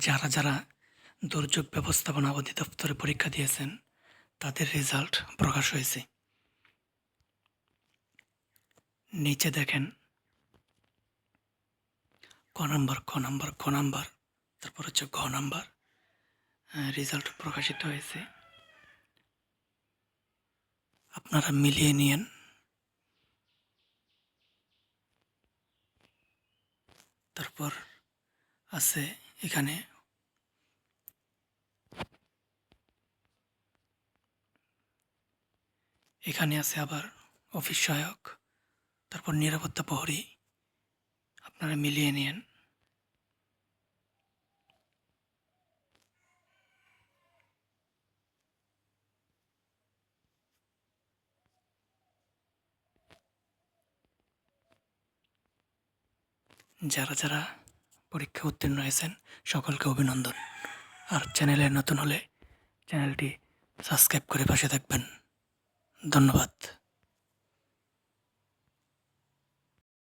যারা যারা দুর্যোগ ব্যবস্থাপনা অধিদপ্তরে পরীক্ষা দিয়েছেন তাদের রেজাল্ট প্রকাশ হয়েছে। নিচে দেখেন ক নাম্বার, তারপর হচ্ছে ঘ নাম্বার রেজাল্ট প্রকাশিত হয়েছে। আপনারা মিলিয়ে নিয়েন। তারপর আছে এখানে আছে আবার অফিস সহায়ক, তারপর নিরাপত্তা প্রহরী। আপনারা মিলিয়ে নিয়েন। যারা যারা পরীক্ষা উত্তীর্ণ হয়েছেন সকলকে অভিনন্দন। আর চ্যানেলে নতুন হলে চ্যানেলটি সাবস্ক্রাইব করে পাশে থাকবেন। ধন্যবাদ।